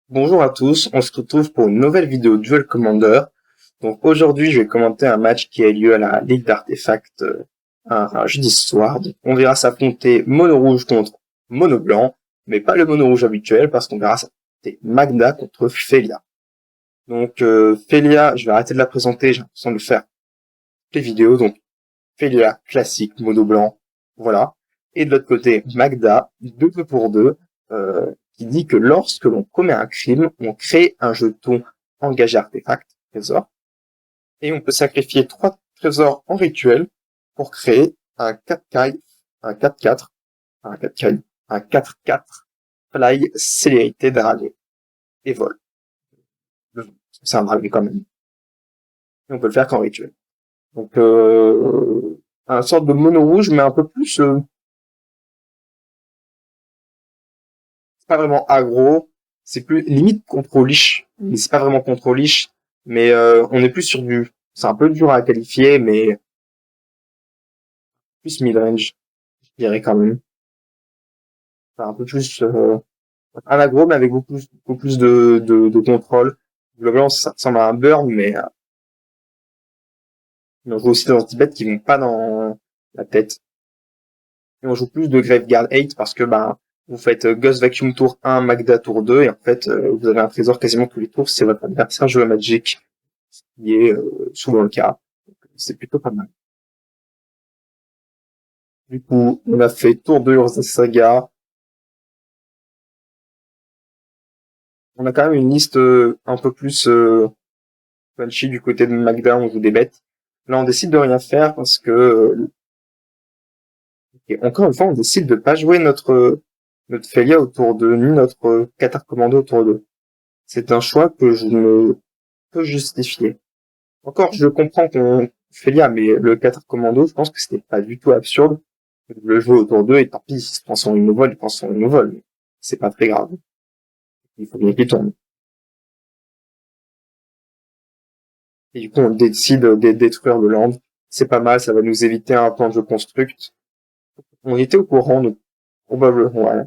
Bonjour à tous, on se retrouve pour une nouvelle vidéo Duel Commander. Donc aujourd'hui je vais commenter un match qui a lieu à la Ligue d'Artefacts un jeudi soir. Donc, on verra s'affronter Mono Rouge contre Mono Blanc, mais pas le Mono Rouge habituel parce qu'on verra s'affronter Magda contre Felia. Donc Felia, je vais arrêter de la présenter, j'ai l'impression de faire les vidéos. Donc Felia classique, Mono Blanc, voilà. Et de l'autre côté, Magda, 2 pour 2, qui dit que lorsque l'on commet un crime, on crée un jeton engagé artefact, trésor, et on peut sacrifier 3 trésors en rituel pour créer un 4-4, un 4-4, un 4-4, un 4-4 fly célérité dragué et vol. C'est un dragué quand même. Et on peut le faire qu'en rituel. Donc, un sorte de mono rouge, mais un peu plus, c'est pas vraiment aggro, c'est plus limite contrôle-liche, mais c'est pas vraiment contrôle-liche, mais on est plus sur c'est un peu dur à qualifier, mais plus mid-range, je dirais quand même. Enfin, un peu plus un aggro, mais avec beaucoup plus de contrôle. Globalement, ça ressemble à un burn, mais on joue aussi des anti-bêtes qui vont pas dans la tête. Et on joue plus de Graveguard 8 parce que vous faites Ghost Vacuum tour 1, Magda tour 2, et en fait vous avez un trésor quasiment tous les tours si votre adversaire joue à Magic, ce qui est souvent le cas. C'est plutôt pas mal. Du coup, on a fait tour 2 Urza Saga. On a quand même une liste un peu plus punchy du côté de Magda, on joue des bêtes. Là, on décide de rien faire parce que, et encore une fois, on décide de pas jouer notre Felia autour de ni notre Qatar Commando autour de. C'est un choix que je ne peux justifier. Encore, je comprends qu'on Felia, mais le 4 Commando, je pense que c'était pas du tout absurde de le jouer autour d'eux, et tant pis, s'il se prend son Innovol, il prend son Innovol. C'est pas très grave. Il faut bien qu'il tourne. Et du coup, on décide de détruire le land. C'est pas mal, ça va nous éviter un plan de jeu construct. On était au courant, donc, probablement, ouais.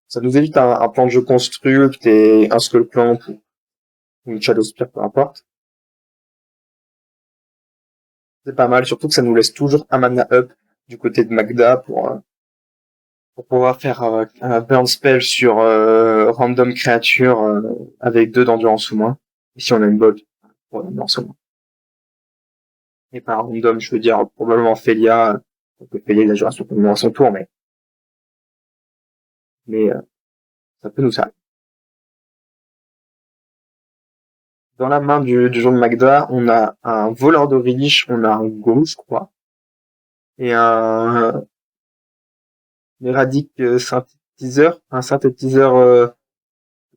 Ça nous évite un plan de jeu construct et un Skull Clamp ou une Shadow Spear, peu importe. C'est pas mal, surtout que ça nous laisse toujours un mana up du côté de Magda pour pouvoir faire un burn spell sur random créature avec 2 d'endurance ou moins. Et si on a une bolt, pour l'endurance ou moins. Et par random, je veux dire probablement Felia. Donc Felia, il a joué à son tour, mais ça peut nous servir. Dans la main du joueur de Magda, on a un voleur de riche, on a un go, je crois, et un éradique synthétiseur, un synthétiseur,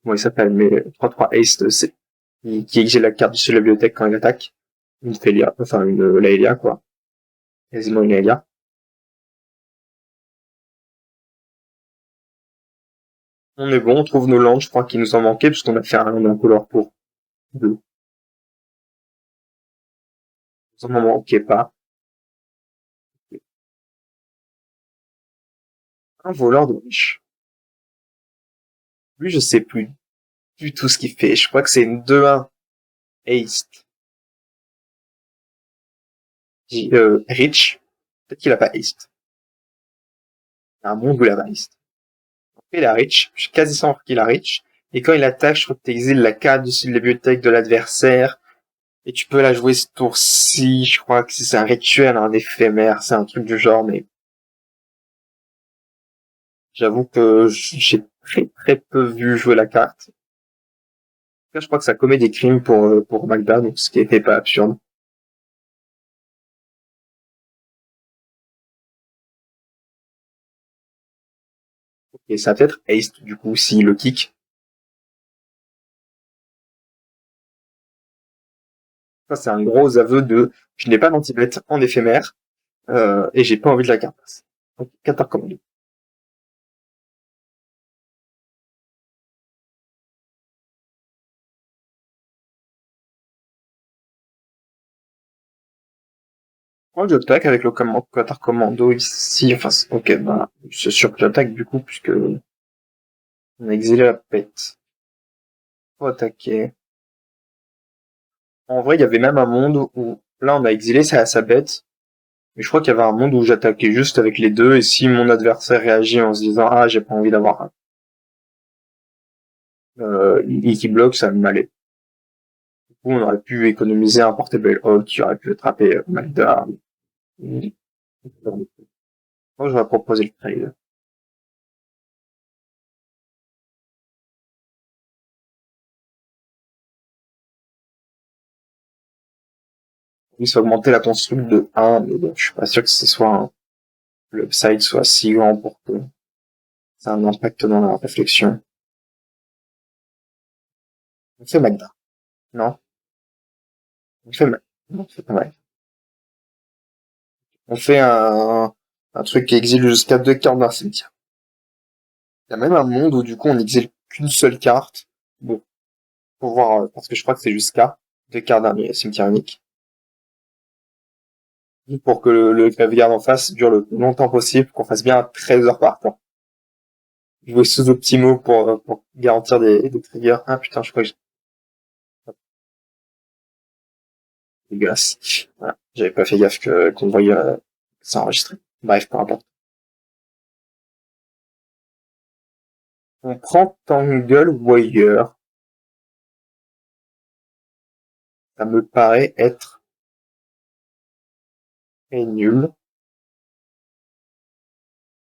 comment il s'appelle, mais 3-3 Ace, c'est, qui exige la carte de la bibliothèque quand il attaque. Une Felia, enfin une Laelia, quoi. Quasiment une Laelia. On est bon, on trouve nos landes, je crois qu'il nous en manquait, puisqu'on a fait un land incolore pour 2. Ça m'en manquait pas. Un voleur de riche. Lui, je sais plus du tout ce qu'il fait. Je crois que c'est une 2-1 Ace. Rich. Peut-être qu'il a pas Ace. Il y a un monde où il a pas Ace. Il a Rich. Je suis quasi sûr qu'il a Rich. Et quand il attaque, je crois que t'exiles la carte dessus de la bibliothèque de l'adversaire. Et tu peux la jouer ce tour-ci. Je crois que c'est un rituel, un éphémère. C'est un truc du genre, mais j'avoue que j'ai très peu vu jouer la carte. En tout cas, je crois que ça commet des crimes pour Magda, donc ce qui était pas absurde. Et ça peut être Ace, du coup, s'il le kick. Ça, c'est un gros aveu de je n'ai pas d'anti-bête en éphémère, et j'ai pas envie de la carte. Donc, Qatar Commando. Moi, j'attaque avec le Qatar Commando ici. Enfin, ok, bah, c'est sûr que j'attaque du coup, puisque On a exilé la pète. Faut attaquer. En vrai, il y avait même un monde où, là, on a exilé sa bête. Mais je crois qu'il y avait un monde où j'attaquais juste avec les deux, et si mon adversaire réagit en se disant, ah, j'ai pas envie d'avoir Easy Block, ça m'allait. Du coup, on aurait pu économiser un Portable Hulk qui aurait pu attraper Magda. Moi, je vais proposer le trade. Il s'est augmenter la construite de 1, mais bon, je suis pas sûr que ce soit l'upside soit si grand pour que ça ait un impact dans la réflexion. On fait Magda. Non? On fait Magda. Non, c'est pas mal. On fait un truc qui exile jusqu'à 2 cartes d'un cimetière. Il y a même un monde où du coup on exile qu'une seule carte. Bon, pour voir, parce que je crois que c'est jusqu'à 2 cartes d'un cimetière unique. Pour que le clavier en face dure le plus longtemps possible, qu'on fasse bien un trésor par temps. Jouer sous optimaux pour garantir des triggers. Ah putain, je crois que j'ai dégueulasse. Voilà. J'avais pas fait gaffe qu'on voyait ça enregistré. Bref, peu importe. On prend Tangle Warrior. Ça me paraît être très nul.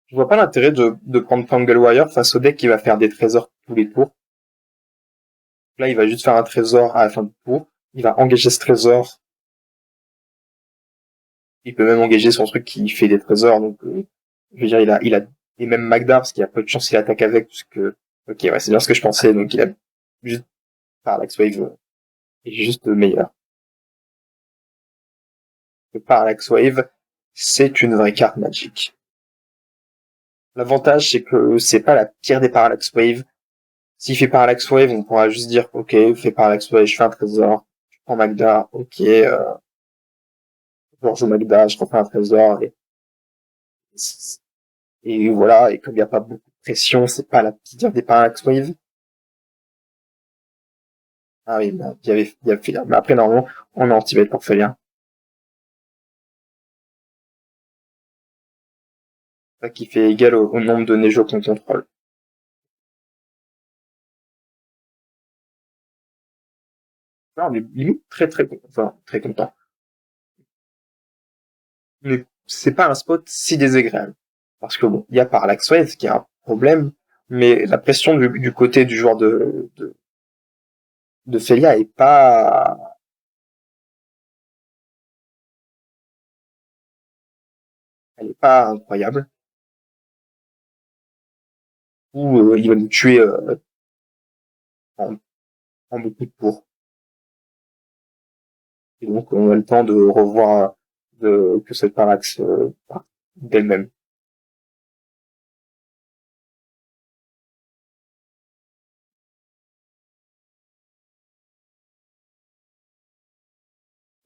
Je vois pas l'intérêt de prendre Tangle Warrior face au deck qui va faire des trésors tous les tours. Là, il va juste faire un trésor à la fin du tour. Il va engager ce trésor. Il peut même engager son truc qui fait des trésors. Donc, je veux dire, il a, et même Magda, parce qu'il y a peu de chance qu'il attaque avec, puisque, ok, ouais, c'est bien ce que je pensais. Donc, il a juste, Parallax Wave est juste meilleur. Le Parallax Wave, c'est une vraie carte Magic. L'avantage, c'est que c'est pas la pire des Parallax Wave. S'il fait Parallax Wave, on pourra juste dire, ok, fais Parallax Wave, je fais un trésor, je prends Magda, ok, je rejoue Magda, je refais un trésor, et voilà, et comme il n'y a pas beaucoup de pression, c'est pas la pire des Parallax Wave. Ah oui, bah, il y avait, mais après, normalement, on a anti-bait pour Félien. Ça qui fait égal au nombre de Nejo qu'on contrôle. Là, on est limite très content, enfin, très content. Mais c'est pas un spot si désagréable. Parce que bon, il y a Parallax Wave qui a un problème, mais la pression du côté du joueur de Felia est pas, elle est pas incroyable. Ou il va nous tuer en, en beaucoup de tours. Et donc on a le temps de revoir que cette parallaxe d'elle-même.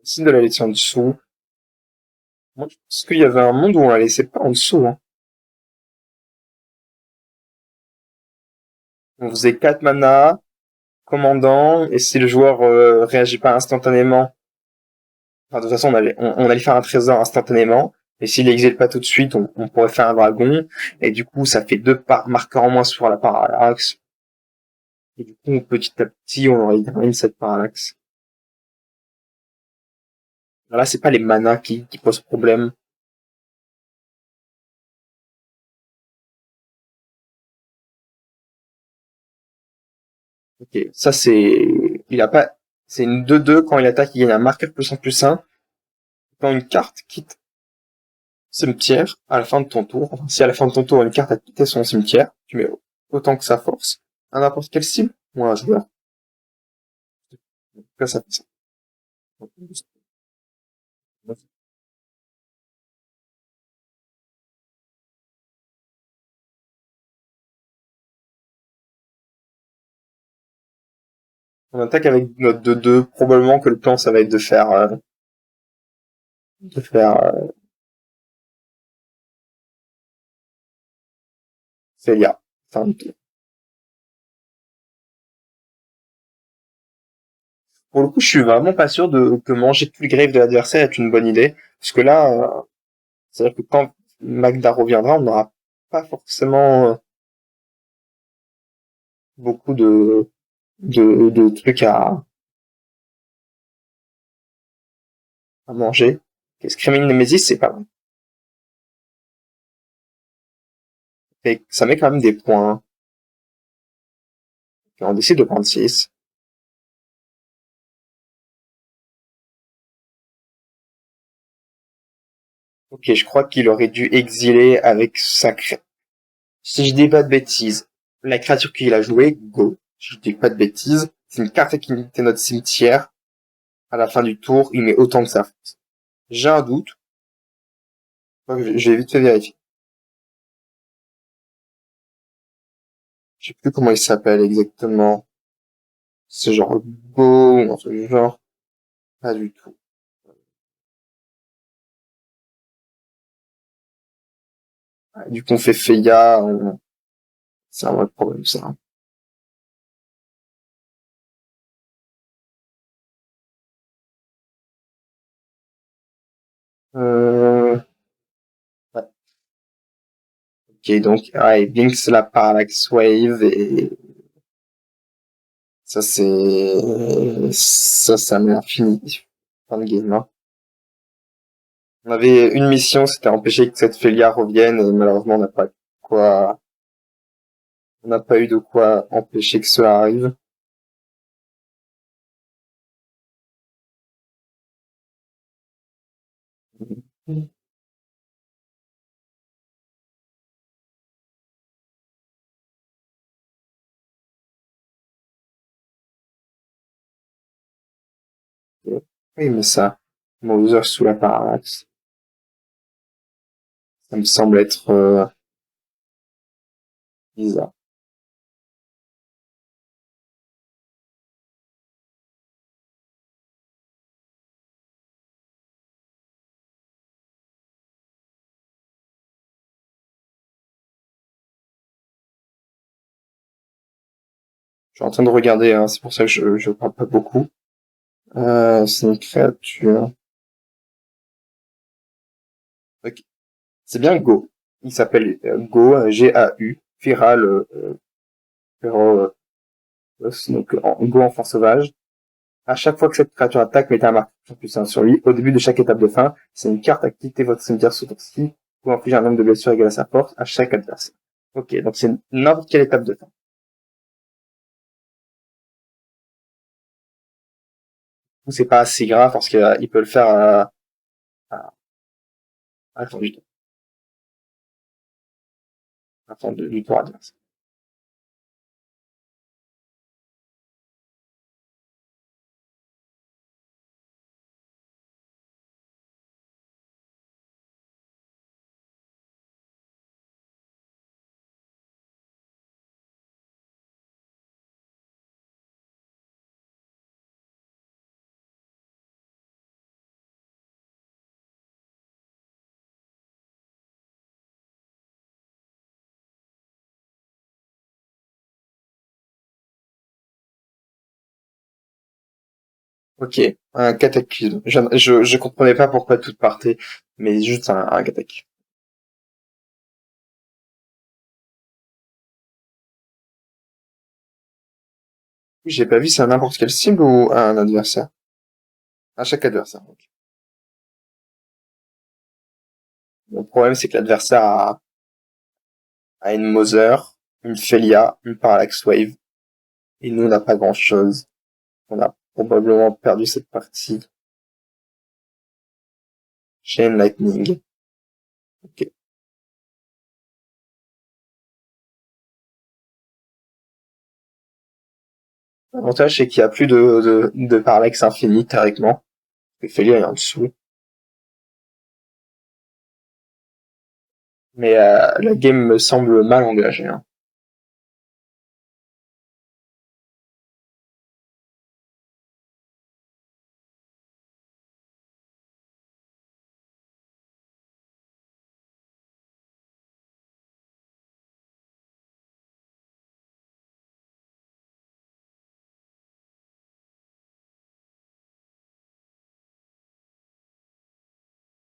Signe de la laisser en dessous. Moi, je pense qu'il y avait un monde où on la laissait pas en dessous. Hein. On faisait 4 mana, commandant, et si le joueur réagit pas instantanément, enfin, de toute façon, on allait faire un trésor instantanément. Et s'il exile pas tout de suite, on pourrait faire un dragon. Et du coup, ça fait 2 marqueurs en moins sur la parallaxe. Et du coup, petit à petit, on aurait gagné cette parallaxe. Là, c'est pas les manas qui posent problème. Ok, ça c'est, il a pas, c'est une 2-2 quand il attaque, il gagne un marqueur +1/+1. Quand une carte quitte cimetière à la fin de ton tour, enfin, si à la fin de ton tour une carte a quitté son cimetière, tu mets autant que sa force à n'importe quelle cible ou à un joueur. En tout cas, ça fait ça. On attaque avec notre 2-2, probablement que le plan ça va être de faire Célia. Enfin, Pour le coup, je suis vraiment pas sûr que manger tout le grave de l'adversaire est une bonne idée. Parce que là, c'est-à-dire que quand Magda reviendra, on n'aura pas forcément beaucoup de trucs à manger. Okay, Screaming Nemesis, c'est pas mal. Et ça met quand même des points. Et on décide de prendre 6. Ok, je crois qu'il aurait dû exiler avec si je dis pas de bêtises, la créature qu'il a jouée, Go, si je dis pas de bêtises, c'est une carte qui était notre cimetière. À la fin du tour, il met autant que ça. J'ai un doute. J'ai vite fait vérifier. Je sais plus comment il s'appelle exactement. C'est genre Go ou un truc du genre. Pas du tout. Du coup, on fait Feya. C'est un vrai problème, ça. Ouais. Ok, donc, ouais, Binks la Parallax Wave et ça m'est infini. Fin de game, hein. On avait une mission, c'était empêcher que cette Félia revienne et malheureusement on n'a pas eu de quoi empêcher que cela arrive. Oui, mais ça, Mother sous la parallaxe, ça me semble être bizarre. Je suis en train de regarder, hein, c'est pour ça que je parle pas beaucoup. C'est une créature. Ok. C'est bien Go. Il s'appelle Go, G-A-U, Feral, Feral, donc Go enfant sauvage. À chaque fois que cette créature attaque, mettez un marqueur plus 1 sur lui. Au début de chaque étape de fin, c'est une carte à quitter votre cimetière sous tour-ci ou infliger un nombre de blessures égal à sa force à chaque adversaire. Ok, donc c'est n'importe quelle étape de fin. C'est pas assez grave parce qu'il peut le faire à la fin du tour adverse. Ok, un cataclysme. Je comprenais pas pourquoi tout partait, mais juste un cataclysme. J'ai pas vu, c'est à n'importe quelle cible ou à un adversaire? À chaque adversaire. Ok. Le problème, c'est que l'adversaire a une Mother, une Felia, une Parallax Wave, et nous, on n'a pas grand chose. On a probablement perdu cette partie. Chain Lightning. Ok. L'avantage, c'est qu'il y a plus de parallaxe infini, théoriquement. Et Felia est en dessous. Mais la game me semble mal engagée, hein.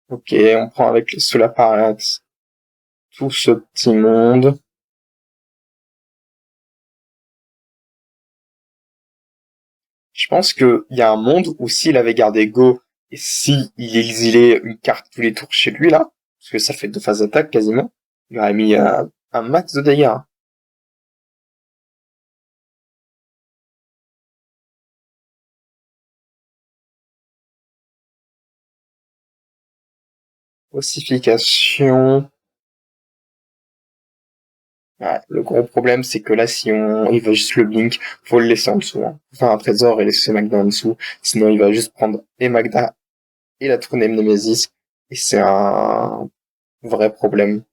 Ok, on prend avec le Solaparax tout ce petit monde. Je pense qu'il y a un monde où s'il avait gardé Go et si il exilait une carte tous les tours chez lui là, parce que ça fait 2 phases d'attaque quasiment, il aurait mis un max de dégâts, hein. Ossification. Ouais, le gros problème c'est que là si il va juste le blink, faut le laisser en dessous, hein. Faut faire un trésor et laisser Magda en dessous, sinon il va juste prendre et Magda et la tournée Nemesis et c'est un vrai problème.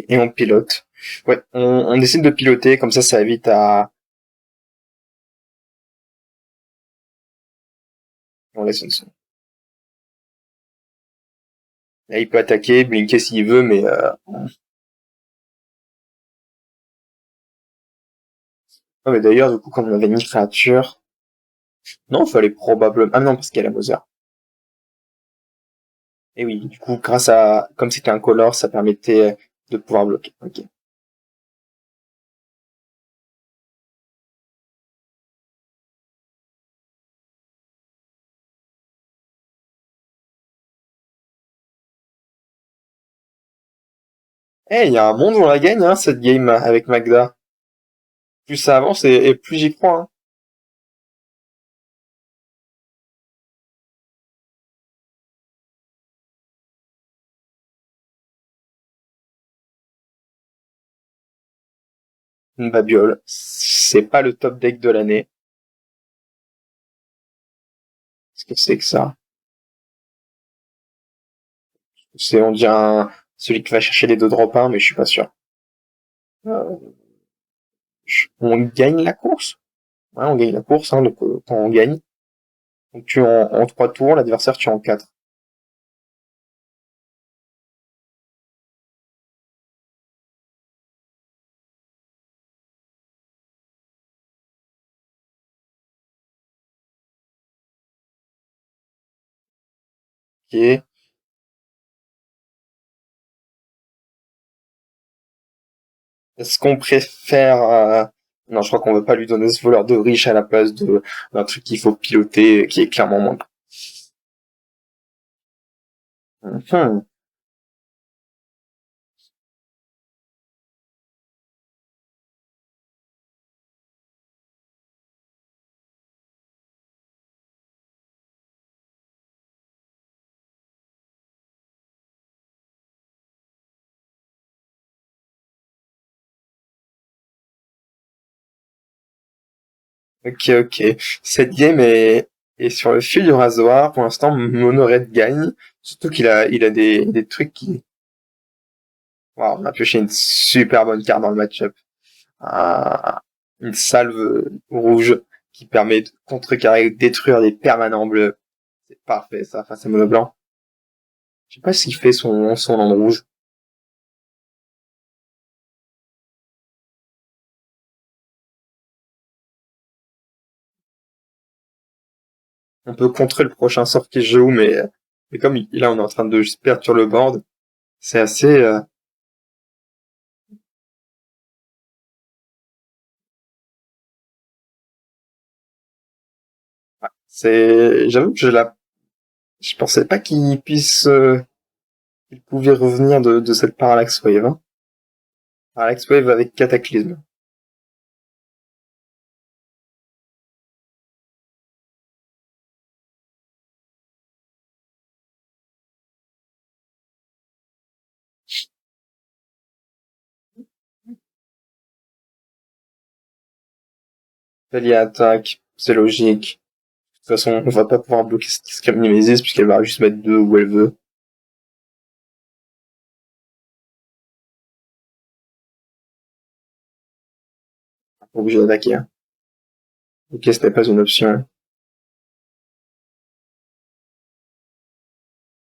Et on pilote. Ouais, on décide de piloter, comme ça évite à... On laisse en dessous. Là, il peut attaquer, blinker s'il veut, mais... Non, mais d'ailleurs, du coup, comme on avait une créature... Non, il fallait probablement... Ah non, parce qu'il y a la Mother. Et oui, du coup, grâce à... Comme c'était un color, ça permettait de pouvoir bloquer. Ok. Eh, il y a un monde où on la gagne, hein, cette game avec Magda. Plus ça avance et plus j'y crois, hein. Une babiole. C'est pas le top deck de l'année. Qu'est-ce que c'est que ça? C'est, on dirait celui qui va chercher les 2 drop 1, mais je suis pas sûr. Euh, on gagne la course? Ouais, on gagne la course, hein, donc quand on gagne. Donc tu en 3 tours, l'adversaire tue en 4. Ok. Est-ce qu'on préfère... Non, je crois qu'on veut pas lui donner ce voleur de riche à la place de d'un truc qu'il faut piloter, qui est clairement moins. Mhm. Ok, ok. Cette game est sur le fil du rasoir. Pour l'instant, Monored gagne. Surtout il a des trucs qui... Waouh, on a pioché une super bonne carte dans le match-up. Un- une salve rouge qui permet de contrecarrer, détruire des permanents bleus. C'est parfait, ça, face à Mono Blanc. Je sais pas s'il fait son land rouge. On peut contrer le prochain sort qui joue, mais comme là, on est en train de juste perdre sur le board, c'est assez, j'avoue que je pensais pas qu'il pouvait revenir de cette Parallax Wave, hein. Parallax Wave avec Cataclysme. Talia attaque, c'est logique. De toute façon, on va pas pouvoir bloquer cette Scream Nemesis puisqu'elle va juste mettre 2 où elle veut. Obligé d'attaquer, hein. Ok, ce n'est pas une option.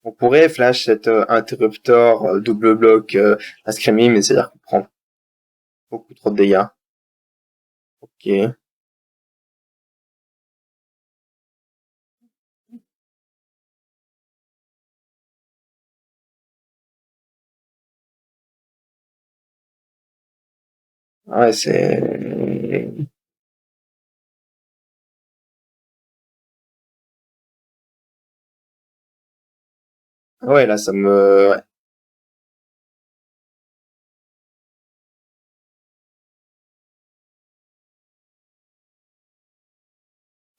On pourrait flash cet interrupteur double bloc à screaming, mais c'est-à-dire qu'on prend beaucoup trop de dégâts. Ok. Ouais, c'est... Ouais, là, ça me... Ouais.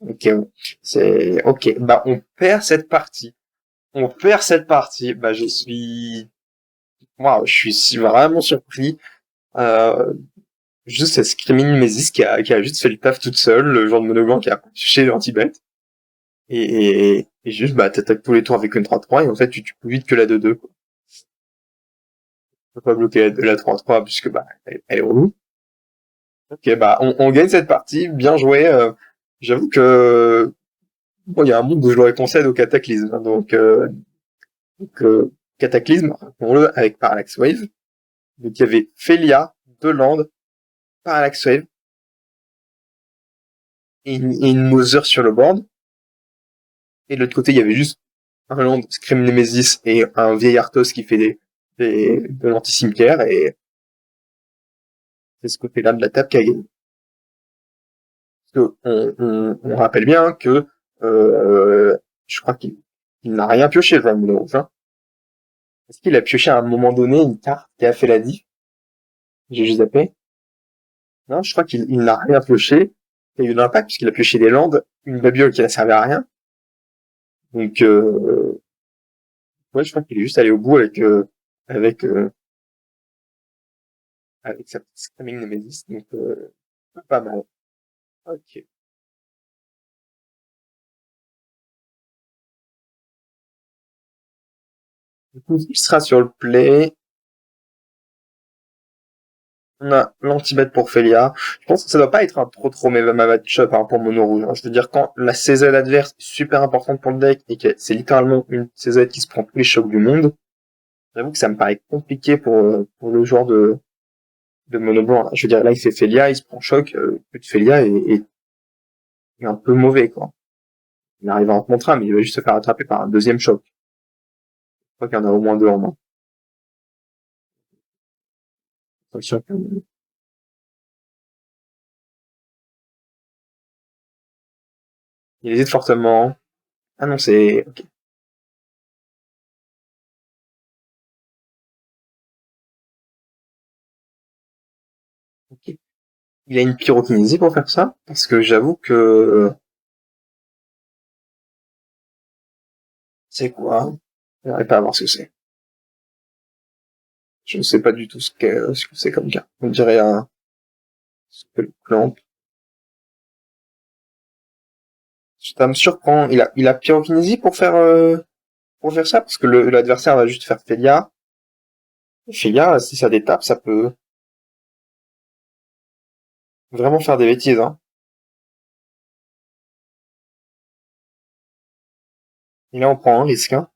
Ok, ouais. C'est... Ok, bah on perd cette partie. On perd cette partie. Bah je suis... Waouh, je suis vraiment surpris. Euh, Juste cette Screaming Nemesis qui a juste fait le taf toute seule, le genre de monogame qui a chez l'anti-bet. Et juste, bah, t'attaques tous les tours avec une 3-3, et en fait, tu tues plus vite que la 2-2, quoi. Tu peux pas bloquer la 3-3, puisque, bah, elle est relou. Ok, bah, on gagne cette partie, bien joué, j'avoue que, bon, il y a un monde où je l'aurais concède au Cataclysme, hein, donc, Cataclysme, rappelons-le, avec Parallax Wave. Donc, il y avait Felia, deux Land, Parallax Wave, et une Mother sur le board. Et de l'autre côté, il y avait juste un land Scream Nemesis et un vieil Arthos qui fait de l'anti-cimetière, et c'est ce côté-là de la table qui a gagné. Parce que on rappelle bien que je crois qu'il n'a rien pioché, le Moulin Rouge. Hein. Est-ce qu'il a pioché à un moment donné une carte qui a fait la diff? J'ai juste zappé. Non, je crois qu'il n'a rien pioché. Il y a eu de l'impact puisqu'il a pioché des landes, une babiole qui n'a servi à rien. Donc, ouais, je crois qu'il est juste allé au bout avec, euh, avec sa petite Screaming Nemesis. Donc, pas mal. Ok. Du coup, il sera sur le play. On a l'anti-bet pour Felia. Je pense que ça doit pas être un trop mauvais match-up hein, pour Mono Rouge. Hein. Je veux dire, quand la CZ adverse est super importante pour le deck et que c'est littéralement une CZ qui se prend tous les chocs du monde, j'avoue que ça me paraît compliqué pour le joueur de Mono Blanc. Là. Je veux dire, là, il fait Felia, il se prend choc, le but de Felia est un peu mauvais, quoi. Il arrive à en montrer un, mais il va juste se faire attraper par un deuxième choc. Je crois qu'il y en a au moins deux en main. Il hésite fortement. Ah non, c'est... Ok. Ok. Il a une pyrokinésie pour faire ça, parce que j'avoue que... C'est quoi? J'arrive pas à voir ce que c'est. Je ne sais pas du tout ce que c'est comme carte. On dirait un clamp. Ça me surprend. Il a pyrokinésie pour faire ça, parce que l'adversaire va juste faire Felia. Felia, si ça détape, ça peut vraiment faire des bêtises, hein. Et là, on prend un risque, hein.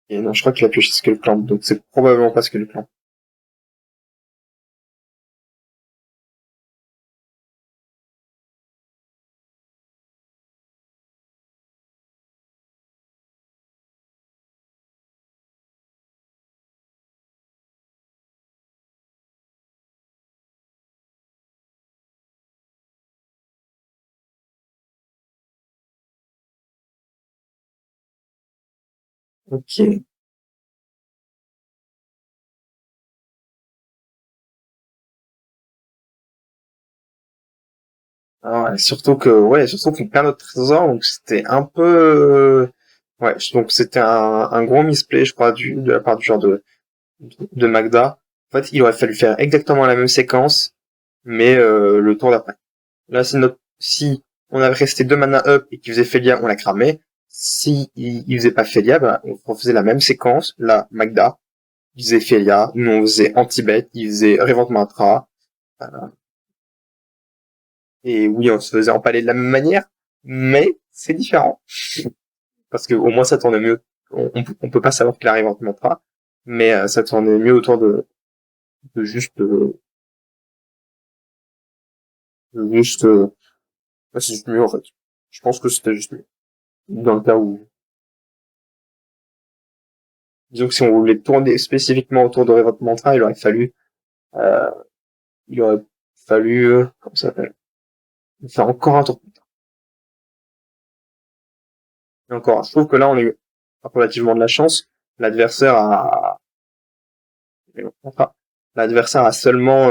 Et non, je crois qu'il a pioché ce que le clamp, donc c'est probablement pas ce que le clamp. Ok. Ah ouais, surtout qu'on perd notre trésor, donc c'était un peu, ouais, donc c'était un gros misplay, je crois, de la part du genre de Magda. En fait, il aurait fallu faire exactement la même séquence, mais le tour d'après. Là, si on avait resté deux mana up et qu'il faisait Felia, on l'a cramé. Si il faisait pas Felia, bah, on refaisait la même séquence. Là, Magda, il faisait Felia, nous on faisait Anti-Bet, il faisait Révente Mantra. euh, et oui, on se faisait empaler de la même manière, mais c'est différent. parce que au moins ça tournait mieux. On peut pas savoir qu'il arrive en mantra, mais ça tournait mieux autour de juste, ouais, c'est juste mieux en fait. Je pense que c'était juste mieux. Dans le cas où, disons que si on voulait tourner spécifiquement autour de votre mantra, euh, il aurait fallu, comment ça s'appelle, faire encore un tour. Et encore, je trouve que là on a eu relativement de la chance. L'adversaire a, enfin, l'adversaire a seulement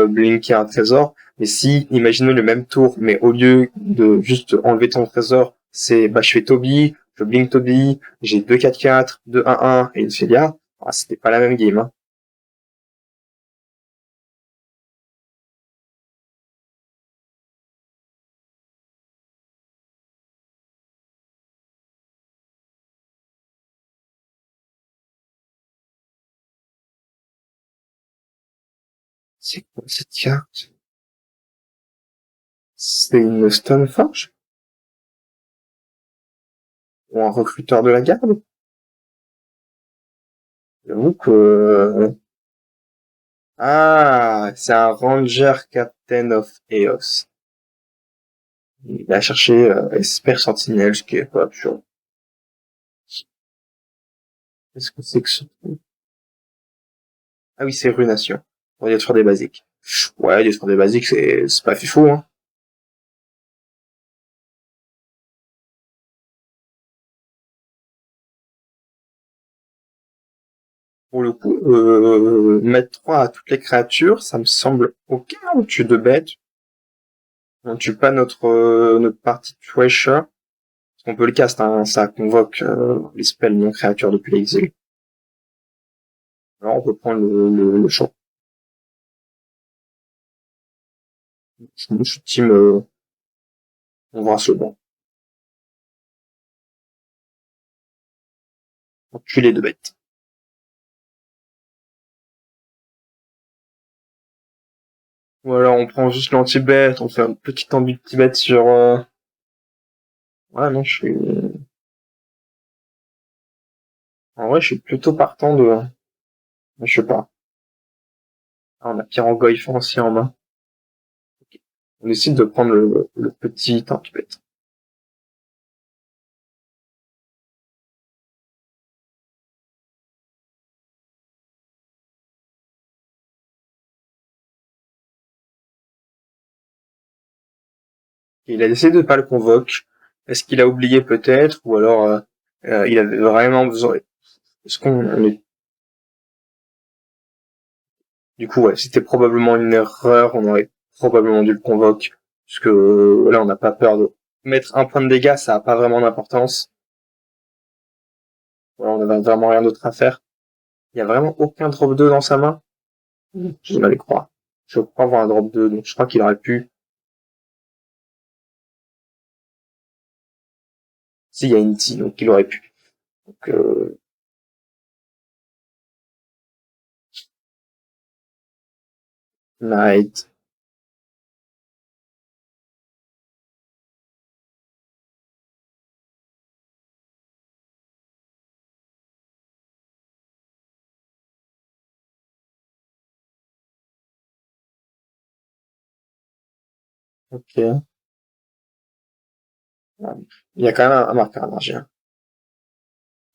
blinké un trésor. Mais si, imaginez le même tour, mais au lieu de juste enlever ton trésor, c'est bah je fais Toby, je blink Toby, j'ai 2-4-4, 2-1-1 et une Célia. Ah, c'était pas la même game, hein. C'est quoi cette carte? C'est une Stoneforge? Ou un recruteur de la garde? J'avoue que... Ah, c'est un Ranger Captain of Eos. Il a cherché Esper Sentinelle, ce qui est pas absurde. Qu'est-ce que c'est que ce truc? Ah oui, c'est Runation. On va faire des basiques. Ouais, détruire des basiques, c'est pas fifou, hein. Pour le coup, mettre 3 à toutes les créatures, ça me semble ok. On tue deux bêtes. On tue pas notre partie de Thresher. Parce qu'on peut le cast, hein. Ça convoque les spells non créatures depuis l'exil. Alors on peut prendre le champ. Je team, on va se bon. On tue les deux bêtes. Ou alors on prend juste l'anti-bête, on fait un petit anti-bête sur... Ouais, non, En vrai, je suis plutôt partant de... Je sais pas. Ah, on a Pyrangoyf aussi en main. Ok. On décide de prendre le petit anti-bête. Il a décidé de pas le convoquer. Est-ce qu'il a oublié peut-être, ou alors il avait vraiment besoin. Est-ce qu'on on est... Du coup, ouais, c'était probablement une erreur. On aurait probablement dû le convoquer, parce que là, on n'a pas peur de mettre un point de dégâts. Ça a pas vraiment d'importance. Voilà, on avait vraiment rien d'autre à faire. Il y a vraiment aucun drop 2 dans sa main. J'ai du mal à y croire. Je crois avoir un drop 2, donc je crois qu'il aurait pu. S'il y a Inti, donc il aurait pu. Donc, Night. Ok. Il y a quand même un marqueur énergien.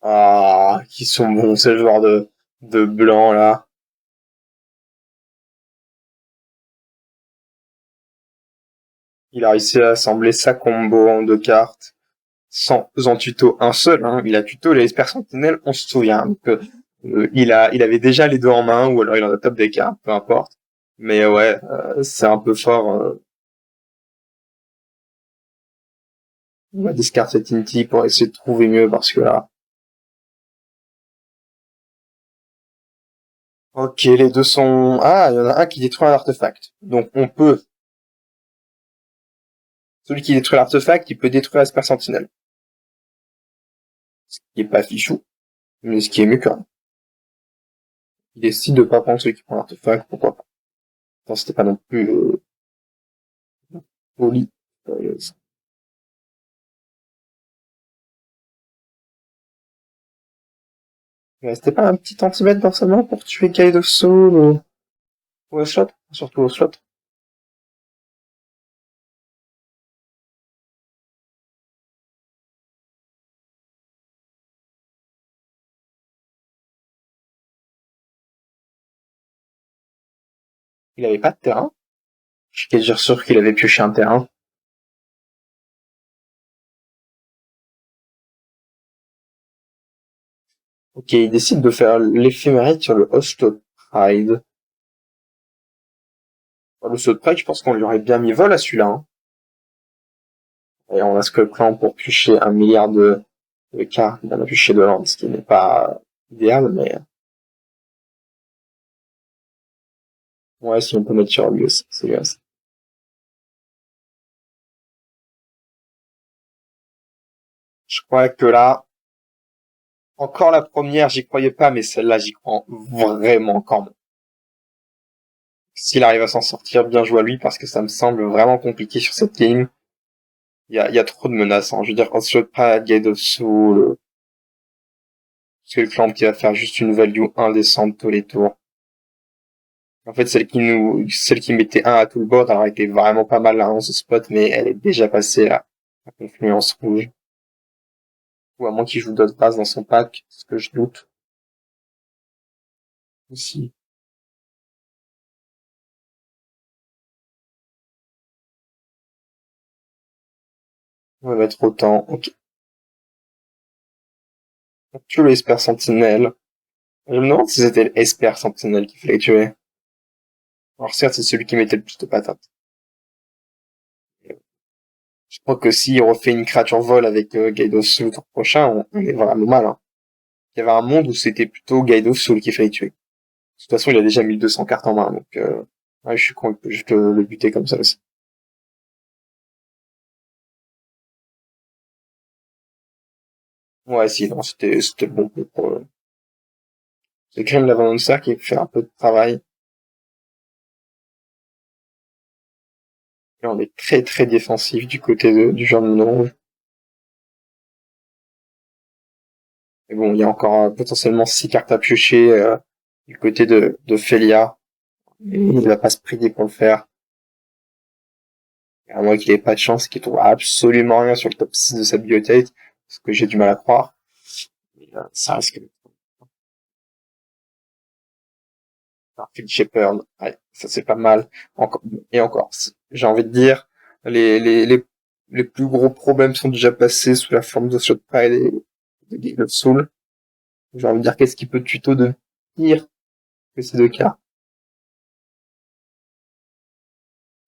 Ah, qui sont bons, ce genre de blanc, là. Il a réussi à assembler sa combo en deux cartes, sans en tuto un seul, hein. Il a tuto les Esper Sentinelles, on se souvient. Donc, il avait déjà les deux en main, ou alors il en a top des cartes, peu importe. Mais ouais, c'est un peu fort. On va discard cette Inti pour essayer de trouver mieux, parce que là... Ok, les deux sont... Ah, il y en a un qui détruit un artefact. Donc on peut... Celui qui détruit l'artefact, il peut détruire l'Esper Sentinelle. Ce qui est pas fichou, mais ce qui est mieux quand même. Il décide de pas prendre celui qui prend l'artefact, pourquoi pas. Enfin, c'était pas non plus poli. Il restait pas un petit centimètre dans sa main pour tuer Guide of Soul ou Ocelot, surtout Ocelot. Il avait pas de terrain. Je suis quasi sûr qu'il avait pioché un terrain. Ok, il décide de faire l'éphéméride sur le Ocelot Pride. Le Ocelot Pride, je pense qu'on lui aurait bien mis vol à celui-là, hein. Et on a Skull Clan pour piocher 1 milliard de cartes. Il en a pioché de land, ce qui n'est pas idéal, mais ouais, si on peut mettre sur lui aussi, c'est bien. Je crois que là, encore la première, j'y croyais pas, mais celle-là, j'y crois vraiment quand même. S'il arrive à s'en sortir, bien joué à lui, parce que ça me semble vraiment compliqué sur cette game. Il y a trop de menaces, hein. Je veux dire, Ocelot Pride, Gate of Soul, c'est le clan qui va faire juste une value indécente tous les tours. En fait, celle qui mettait un à tout le board, elle aurait été vraiment pas mal là dans ce spot, mais elle est déjà passée à Confluence Rouge. Ou à moins qu'il joue d'autres bases dans son pack, ce que je doute aussi. On va mettre autant. Ok. On tue le Esper Sentinelle. Je me demande si c'était le Esper Sentinelle qu'il fallait tuer. Alors certes, c'est celui qui mettait le plus de patates. Je crois que si on refait une créature vol avec Guide of Soul le tour prochain, on est vraiment mal, hein. Il y avait un monde où c'était plutôt Guide of Soul qu'il fallait tuer. De toute façon, il a déjà 1200 cartes en main, donc ouais, je suis con, il peut juste le buter comme ça aussi. Ouais, si, non, c'était le bon coup pour c'est Grim Lavancer qui fait un peu de travail. Et on est très très défensif du côté du genre de Mono. Mais bon, il y a encore potentiellement 6 cartes à piocher du côté de Felia. Et il va pas se priver pour le faire. À moins qu'il ait pas de chance, qu'il trouve absolument rien sur le top 6 de sa bibliothèque, ce que j'ai du mal à croire. Mais, ça risque de Phil Shepherd. Ouais, ça c'est pas mal. Encore, et encore, j'ai envie de dire, les, les, les, les plus gros problèmes sont déjà passés sous la forme de Shotpile et de Gale of Soul. J'ai envie de dire, qu'est-ce qui peut tuto de pire que ces deux cas?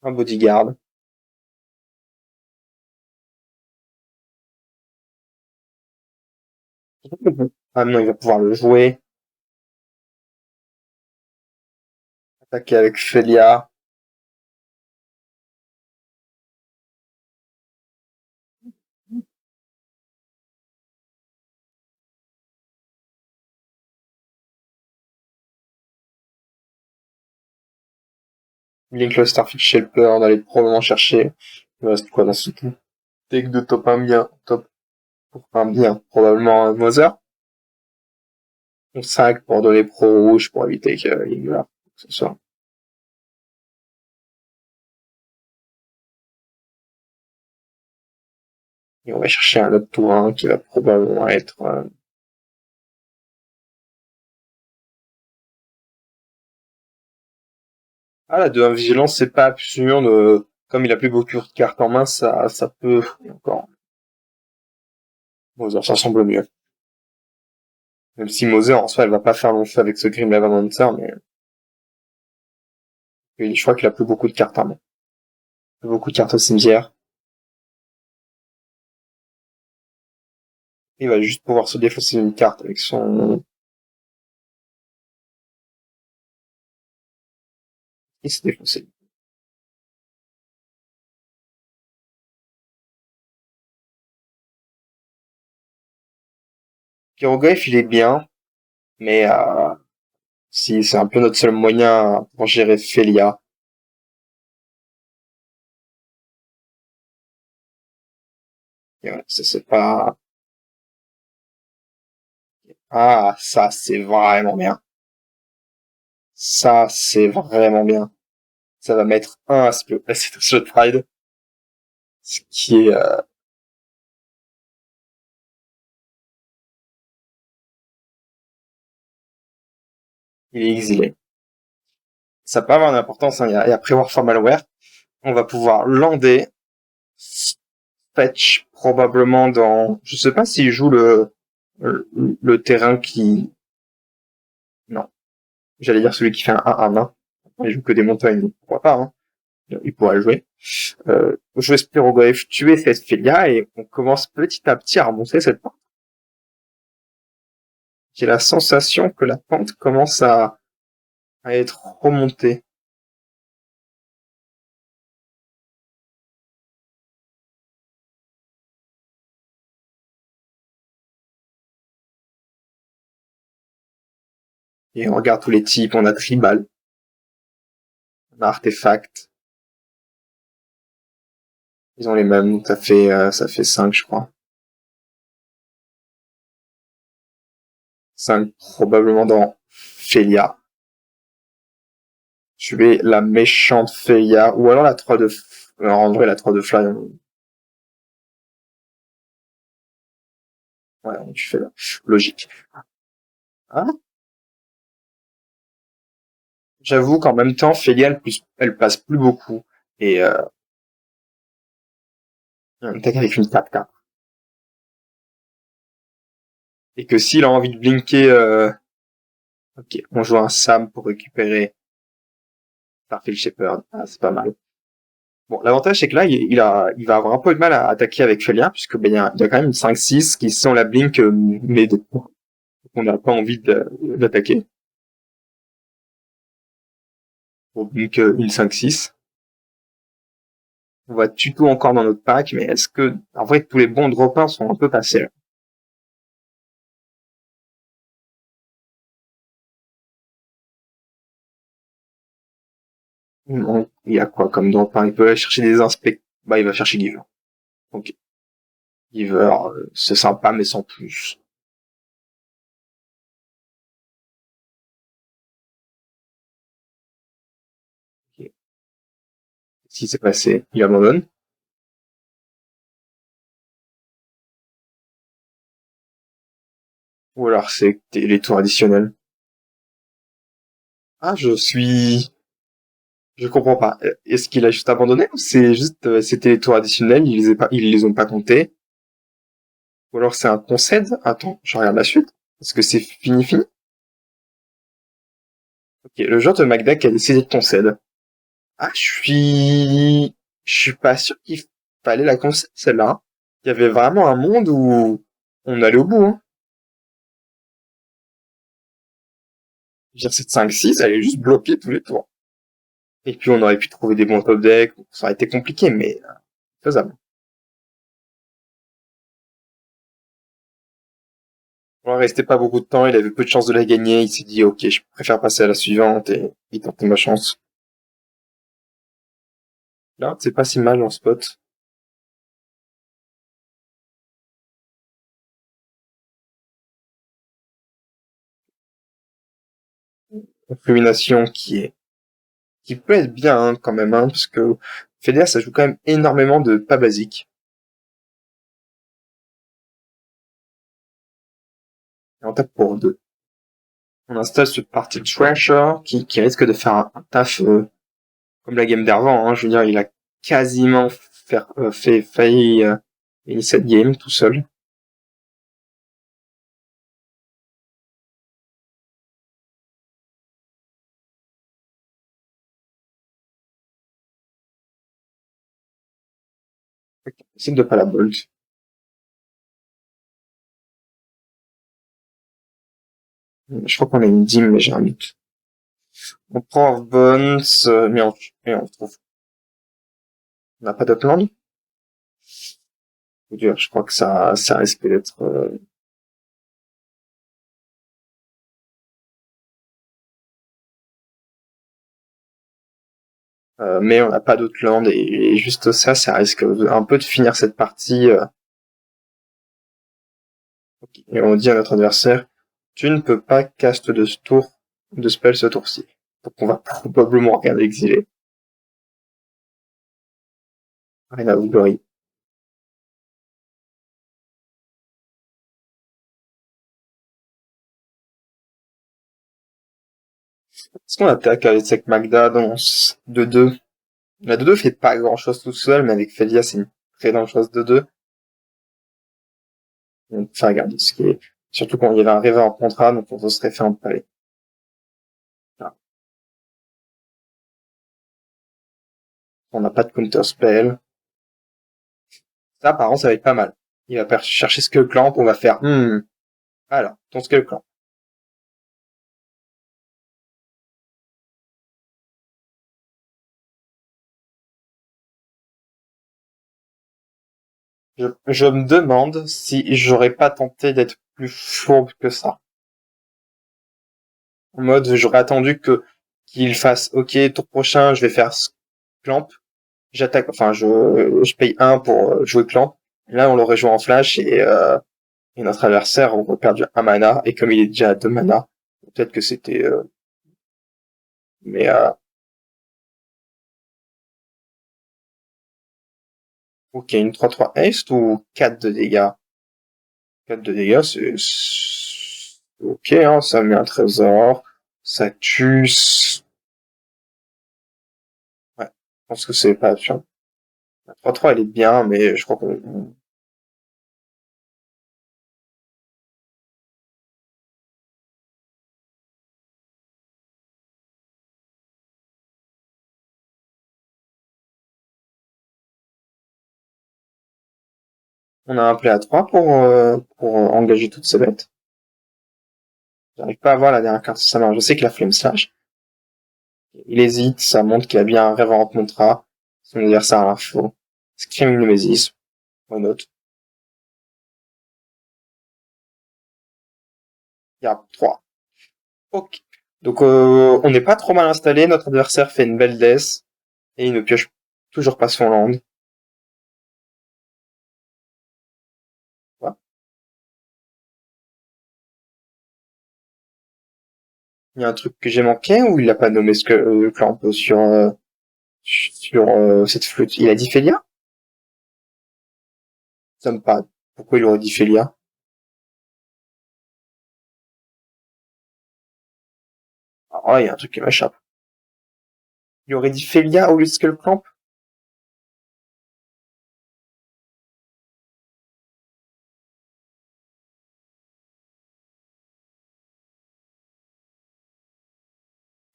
Un bodyguard. Ah non, il va pouvoir le jouer. Attaquer avec Felia. Link le Starfish Shelper, on allait probablement chercher. Il reste quoi dans ce tout? Deck de top 1 bien, top pour un bien, probablement un Mother. Ou 5 pour donner pro rouge pour éviter qu'il y ait quoi que ce soit. Et on va chercher un autre tour 1 qui va probablement être... Ah, la 2-1 vigilance, c'est pas sûr de... Comme il a plus beaucoup de cartes en main, ça peut... Et encore. Mother, ça semble mieux. Même si Mother, en soi, elle va pas faire long feu avec ce Grim Lavamancer, mais... Je crois qu'il a plus beaucoup de cartes en main. Plus beaucoup de cartes au cimetière. Il va juste pouvoir se défausser une carte avec son... Il s'est défaussé. Pyroglyph, il est bien, mais si c'est un peu notre seul moyen pour gérer Felia. Et voilà, ça c'est pas Ah, ça, c'est vraiment bien. Ça, c'est vraiment bien. Ça va mettre un à cette shot pride. Ce qui est, il est exilé. Ça peut avoir une importance, hein. Et après Warfare Malware, on va pouvoir lander, fetch probablement dans, je sais pas s'il joue le, le terrain qui, non. J'allais dire celui qui fait un 1-1. Il joue que des montagnes, pourquoi pas, hein. Il pourrait jouer. Jouer Spirograve, tuer cette Félia, et on commence petit à petit à remonter cette pente. J'ai la sensation que la pente commence à être remontée. Et on regarde tous les types, on a Tribal, on a Artefact. Ils ont les mêmes, ça fait 5, je crois. 5 probablement dans Félia. Tuer la méchante Félia, ou alors la 3 de, en vrai, la 3 de Fly, ouais, tu fais là. Logique. Hein. J'avoue qu'en même temps, Félia, elle passe plus beaucoup. Et, on attaque avec une 4K. Et que s'il a envie de blinker, ok, on joue un Sam pour récupérer Starfield Shepherd. Ah, c'est pas mal. Bon, l'avantage, c'est que là, il va avoir un peu de mal à attaquer avec Félia, puisque, ben, il y a quand même une 5-6 qui, sans la blink, met des points. On n'a pas envie d'attaquer. Pour blink une 5-6. On va tuto encore dans notre pack, mais est-ce que, en vrai, tous les bons drop 1 sont un peu passés, là. Il y a quoi comme drop 1? Il peut aller chercher des inspects. Bah, il va chercher Giver. Ok. Giver, c'est sympa, mais sans plus. Ok. Ce qui s'est passé? Il abandonne. Ou alors c'est les tours additionnels. Ah, je comprends pas. Est-ce qu'il a juste abandonné ou c'est juste, c'était les tours additionnels, ils les ont pas comptés? Ou alors c'est un concède? Attends, je regarde la suite. Est-ce que c'est fini? Ok, le joueur de Magdac a décidé de concède. Ah, je suis pas sûr qu'il fallait la concède, celle-là, hein. Il y avait vraiment un monde où on allait au bout, hein. Je veux dire, cette 5-6, elle est juste bloquée tous les tours. Et puis on aurait pu trouver des bons top decks, ça aurait été compliqué, mais faisable. Il restait pas beaucoup de temps, il avait peu de chances de la gagner, il s'est dit ok, je préfère passer à la suivante et tenter ma chance. Là, c'est pas si mal en spot. Illumination qui peut être bien hein, quand même, hein, parce que Feder ça joue quand même énormément de pas basiques. Et on tape pour deux. On installe ce party Trasher qui risque de faire un taf comme la game d'avant. Hein. Je veux dire, il a quasiment failli gagner cette game tout seul. Essaye de pas la bolt. Je crois qu'on a une dîme, mais j'ai un doute. On prend Bones, mais on trouve. On n'a pas d'Upland. Je crois que ça risque d'être. Mais on n'a pas d'Outland et juste ça risque un peu de finir cette partie. Et on dit à notre adversaire, Tu ne peux pas cast de spell ce tour-ci. Donc on va probablement rien exiler. Rien à vous. Est-ce qu'on attaque avec Magda dans 2-2? La 2-2 fait pas grand chose tout seul, mais avec Felia, c'est une très dangereuse 2-2. Enfin, regarde, ce qui est, surtout quand il y avait un rêve en contrat, donc on se serait fait empaler. Voilà. On n'a pas de counter spell. Ça, par contre, ça va être pas mal. Il va chercher Skull Clamp, on va faire, alors, ton Skull Clamp. Je me demande si j'aurais pas tenté d'être plus fourbe que ça. En mode, j'aurais attendu qu'il fasse, ok, tour prochain, je vais faire Clamp. J'attaque, enfin, je paye 1 pour jouer Clamp. Là, on l'aurait joué en flash et notre adversaire aurait perdu un mana. Et comme il est déjà à 2 mana, peut-être que c'était, mais, ok, une 3-3 haste ou 4 de dégâts? 4 de dégâts, ok, hein, ça met un trésor, ça tue, ouais, je pense que c'est pas sûr. La 3-3, elle est bien, mais je crois on a un play à 3 pour engager toutes ces bêtes. J'arrive pas à voir la dernière carte de sa main. Je sais que la Flame Slash, il hésite, ça montre qu'il a bien un rêve en contrat. Son adversaire à l'info. Screaming Nemesis. Why not? Il y a 3. Ok. Donc, on n'est pas trop mal installé. Notre adversaire fait une belle death. Et il ne pioche toujours pas son land. Voilà. Il y a un truc que j'ai manqué ou il a pas nommé ce que Clamp sur cette flûte. Il a dit Félia? Ça me paraît. Pourquoi il aurait dit Félia? Ah, il y a un truc qui m'échappe. Il aurait dit Félia au lieu de Skullclamp?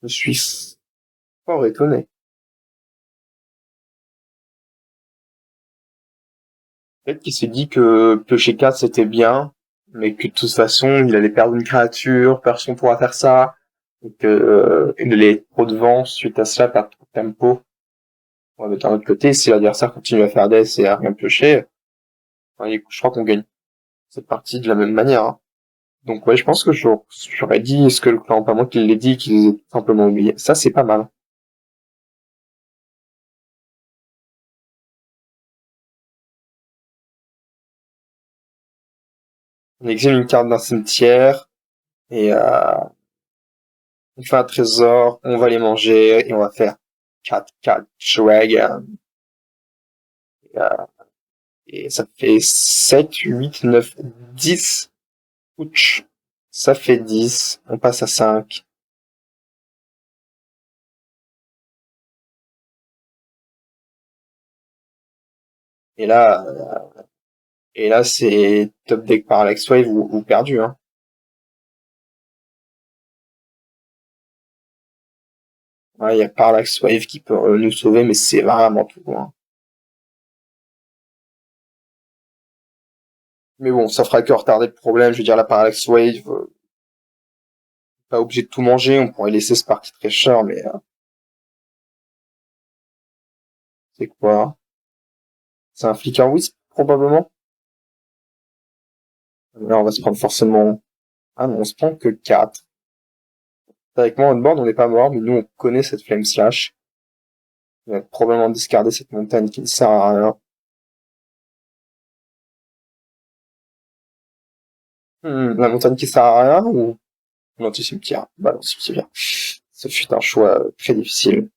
Je suis fort étonné. Peut-être qu'il s'est dit que piocher 4 c'était bien, mais que de toute façon il allait perdre une créature, personne pourra faire ça, et que il allait être trop devant suite à cela, perdre trop de tempo. Ouais, mais d'un autre côté, si l'adversaire continue à faire des et à rien piocher, enfin, je crois qu'on gagne cette partie de la même manière. Hein. Donc ouais, je pense que j'aurais dit ce que le clan, pas moi qui l'ai dit, qu'ils aient simplement oublié. Ça c'est pas mal. On exile une carte d'un cimetière, et on fait un trésor, on va les manger, et on va faire 4 swag, et ça fait 7, 8, 9, 10. Ouch. Ça fait 10. On passe à 5. Et là, c'est top deck Parallax Wave ou perdu, hein. Ouais, il y a Parallax Wave qui peut nous sauver, mais c'est vraiment tout loin. Mais bon, ça fera que retarder le problème. Je veux dire, la Parallax Wave, pas obligé de tout manger. On pourrait laisser ce parti très cher, mais c'est quoi? C'est un Flicker Wisp, probablement. Là, on va se prendre forcément... Ah non, on se prend que 4. Avec moi, on board, on n'est pas mort, mais nous, on connaît cette Flame Slash. On va probablement discarder cette montagne qui ne sert à rien. La montagne qui sert à rien ou l'anti-cimetière? Bah, l'anti-cimetière. Ce fut un choix très difficile.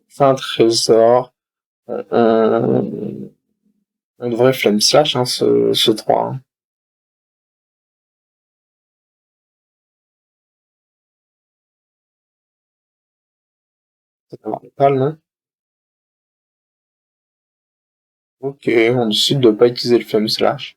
C'est un trésor. On, on devrait flemme slash, hein, ce 3. Hein. Ça va avoir des pales, non? Ok, on décide de pas utiliser le flemme slash.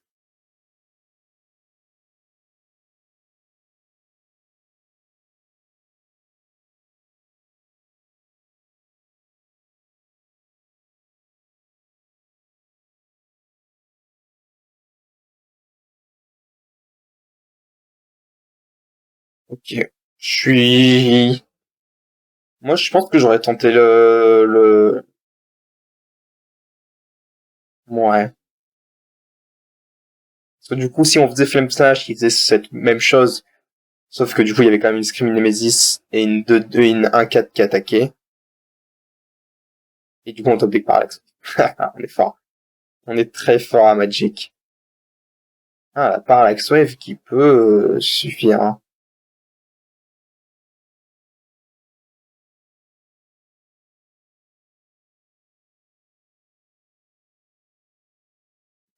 Ok. Je suis... Moi, je pense que j'aurais tenté Ouais. Parce que du coup, si on faisait flemme slash, il faisait cette même chose. Sauf que du coup, il y avait quand même une Scream Nemesis et une 2-2 et une 1-4 qui attaquait. Et du coup, on top deck Parallax. On est fort. On est très fort à Magic. Ah, la Parallax Wave qui peut suffire. Hein.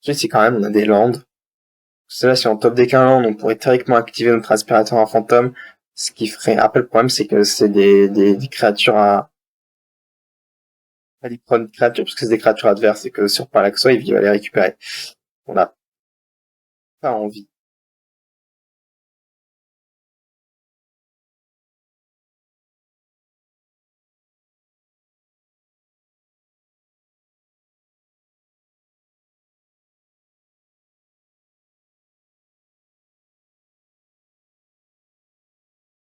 Tu sais, c'est quand même, on a des landes. C'est là, si on top deck un land, on pourrait théoriquement activer notre aspirateur en fantôme. Ce qui ferait... Après, le problème, c'est que c'est des créatures à... Pas des prone créatures, parce que c'est des créatures adverses, et que sur Parallax Wave, il va les récupérer. On n'a pas envie.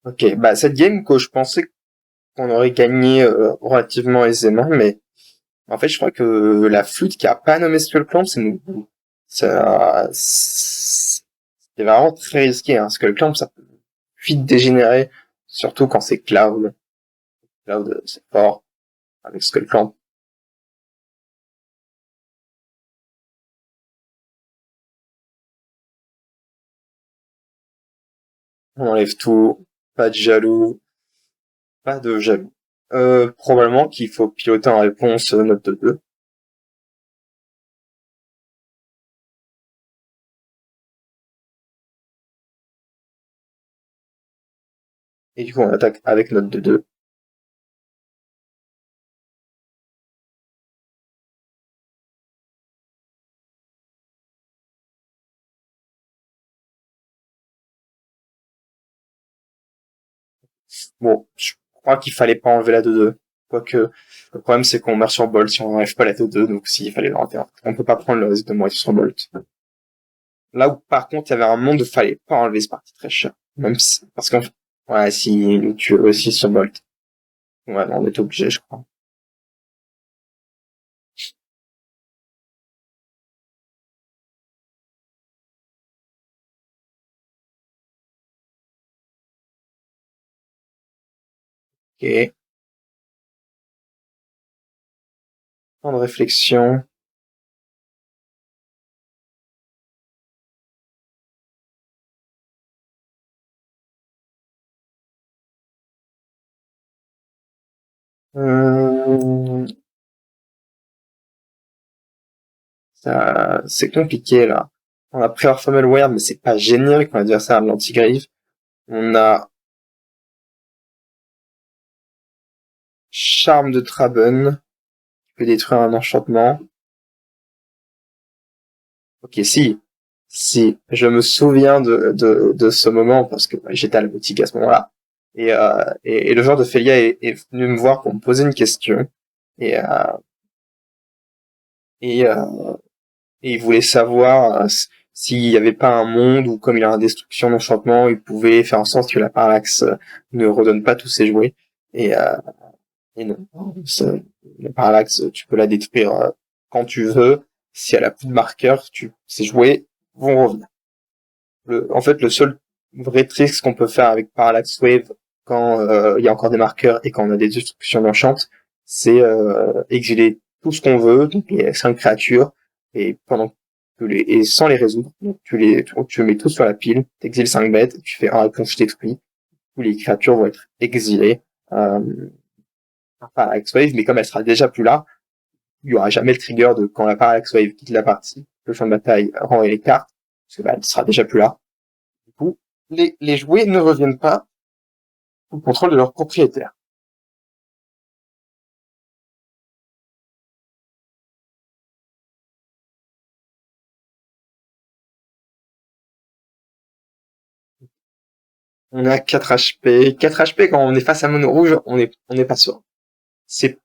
Ok, bah cette game que je pensais qu'on aurait gagné relativement aisément, mais en fait je crois que la flûte qui a pas nommé Skullclamp, c'est nous. C'est vraiment très risqué, hein. Skullclamp, ça peut vite dégénérer, surtout quand c'est Cloud. Cloud, c'est fort avec Skullclamp. On enlève tout, pas de jaloux, pas de jaloux. Probablement qu'il faut piloter en réponse note de 2. Et du coup on attaque avec note de 2. Bon, je crois qu'il fallait pas enlever la 2-2. Quoique, le problème c'est qu'on meurt sur Bolt si on n'enlève pas la 2-2, donc s'il fallait l'enlever. On peut pas prendre le risque de mourir sur Bolt. Là où par contre il y avait un monde où il fallait pas enlever ce parti très cher. Même si, parce qu'en fait, ouais, si nous tue aussi sur Bolt. Ouais, non, on est obligé, je crois. Ok. Temps de réflexion. Hum, ça, c'est compliqué, là. On a pris Orphemelware, mais c'est pas génial quand l'adversaire a de l'antigrave. On a Charme de Traben, qui peut détruire un enchantement. Ok, si. Si. Je me souviens de ce moment parce que j'étais à la boutique à ce moment-là. Et le joueur de Felia est venu me voir pour me poser une question. Et, euh, et, euh, et il voulait savoir s'il n'y avait pas un monde où, comme il a un destruction d'enchantement, il pouvait faire en sorte que la parallaxe ne redonne pas tous ses jouets. Et, euh, et non. La parallaxe, tu peux la détruire quand tu veux. si elle a plus de marqueurs, ces jouets vont revenir. En fait, le seul vrai trick qu'on peut faire avec Parallax Wave quand il y a encore des marqueurs et quand on a des destructions d'enchant, c'est exiler tout ce qu'on veut, donc les 5 créatures, et pendant que et sans les résoudre, donc tu mets tout sur la pile, t'exiles 5 bêtes, tu fais un réponse détruit, où les créatures vont être exilées par Parallax Wave, mais comme elle sera déjà plus là, il y aura jamais le trigger de quand la Parallax Wave quitte la partie, le champ de bataille renvoie les cartes, parce que elle sera déjà plus là. Du coup, les jouets ne reviennent pas au contrôle de leur propriétaire. On a 4 HP. 4 HP, quand on est face à mono rouge, on n'est pas sûr. C'est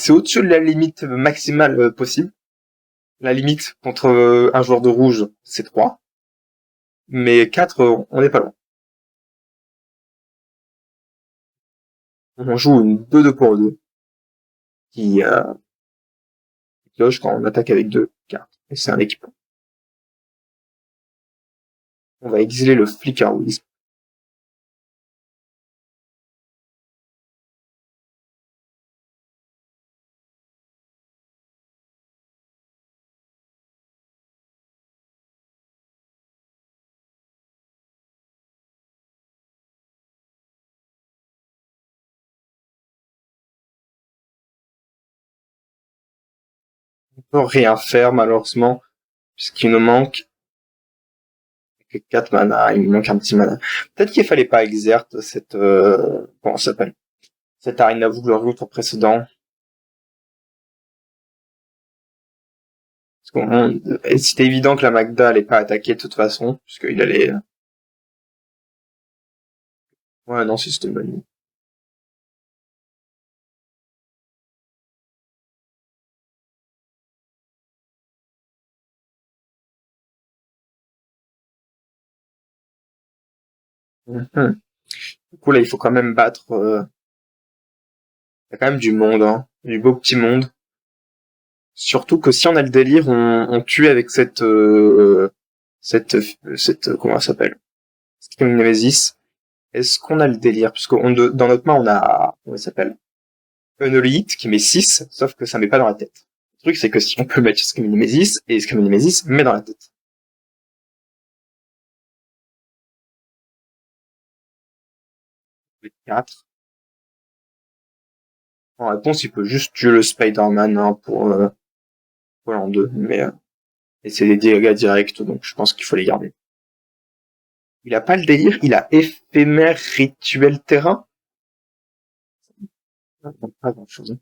au-dessus de la limite maximale possible. La limite contre un joueur de rouge, c'est 3. Mais 4, on n'est pas loin. On joue une 2-2 pour 2 qui cloche quand on attaque avec 2 cartes. Et c'est un équipement. On va exiler le Flicker Wisp. On peut rien faire malheureusement, puisqu'il nous manque 4 mana, il nous manque un petit mana. Peut-être qu'il fallait pas exercer cette comment ça s'appelle, cette Arena of Glory au tour précédent. C'était évident que la Magda allait pas attaquer de toute façon, puisqu'il allait... Ouais, non, si c'était une bonne idée. Mhm. Du coup, là, il faut quand même battre... Il y a quand même du monde, hein. Du beau petit monde. Surtout que si on a le délire, on tue avec comment ça s'appelle? Screaming Nemesis. Est-ce qu'on a le délire? Puisque dans notre main, on a... Comment ça s'appelle? Unolite qui met 6, sauf que ça met pas dans la tête. Le truc, c'est que si on peut mettre Screaming Nemesis, et Screaming Nemesis met dans la tête. 4. En réponse, il peut juste tuer le Spider-Man hein, pour l'an 2, mais et c'est des dégâts directs, donc je pense qu'il faut les garder. Il a pas le délire, il a éphémère rituel terrain. Pas grand chose.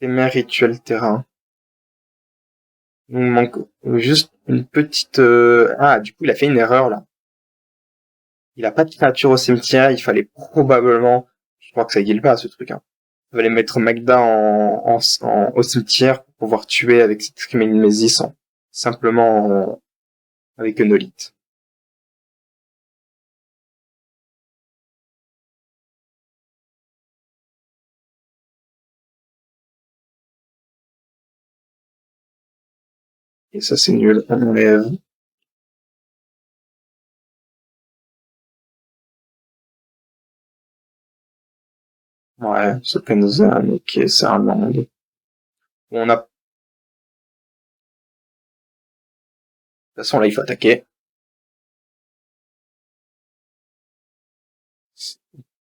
Éphémère rituel terrain. Il nous manque juste une petite... Ah, du coup, il a fait une erreur là. Il a pas de créature au cimetière, il fallait probablement... Je crois que ça guille pas ce truc. Hein. Il fallait mettre Magda au cimetière pour pouvoir tuer avec cette Screaming Nemesis simplement avec un Nolite. Et ça c'est nul, on enlève. Ouais, ce Kenzan, ok, c'est un land. On a... De toute façon là il faut attaquer.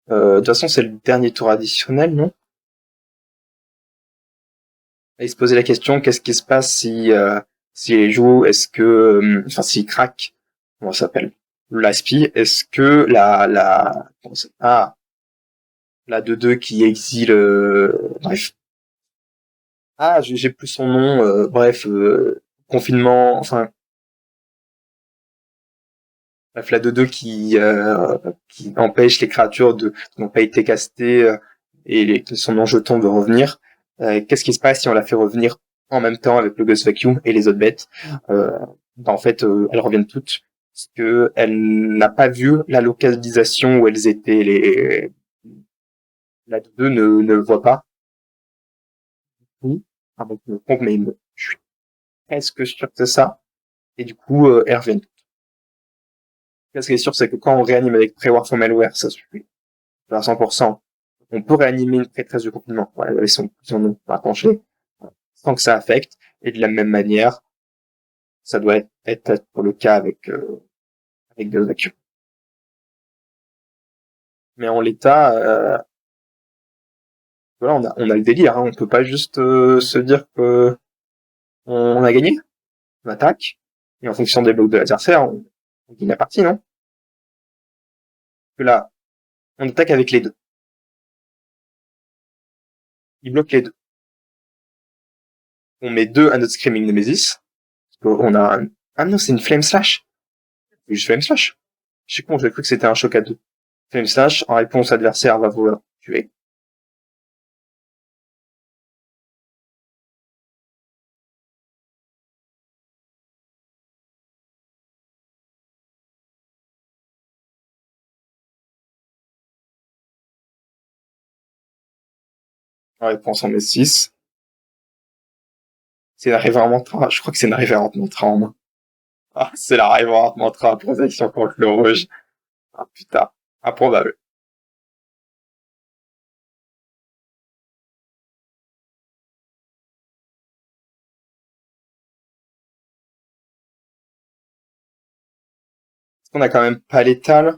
De toute façon c'est le dernier tour additionnel, non? Et il se posait la question, qu'est-ce qui se passe si les joues, est-ce que... Enfin s'ils craquent, comment ça s'appelle? L'aspi, est-ce que ah, la 2-2 qui exile... bref. Ah, j'ai plus son nom, bref, confinement, enfin... Bref, la 2-2 qui empêche les créatures qui n'ont pas été castées et son non-jeton de revenir. Qu'est-ce qui se passe si on la fait revenir en même temps avec le Ghost Vacuum et les autres bêtes en fait, elles reviennent toutes parce que elle n'a pas vu la localisation où elles étaient La 2-2 ne le voit pas. Oui. Ah bon, je me trompe, mais je suis presque sûr que c'est ça. Et du coup, elles reviennent. Ce qui est sûr, c'est que quand on réanime avec Pre-War for Malware, ça suffit à 100%. On peut réanimer une pré-13 de confinement. Ouais, ils sont non pas penchés. Sans que ça affecte. Et de la même manière, ça doit être pour le cas avec des vacuums. Mais en l'état, voilà, on a le délire, hein. On peut pas juste se dire que on a gagné, on attaque, et en fonction des blocs de l'adversaire, on gagne la partie, non? Que là, on attaque avec les deux. Ils bloquent les deux. On met deux à notre Screaming Nemesis. On a ah non, c'est une Flame Slash. Juste Flame Slash. Je sais con, j'ai cru que c'était un choc à deux. Flame Slash, en réponse, adversaire va vous tuer. En réponse, on met 6. C'est la révérend mantra. Je crois que c'est une révérend mantra en main. Ah, c'est la révérend mantra, protection contre le rouge. Ah, putain. Improbable. On a quand même pas l'étal.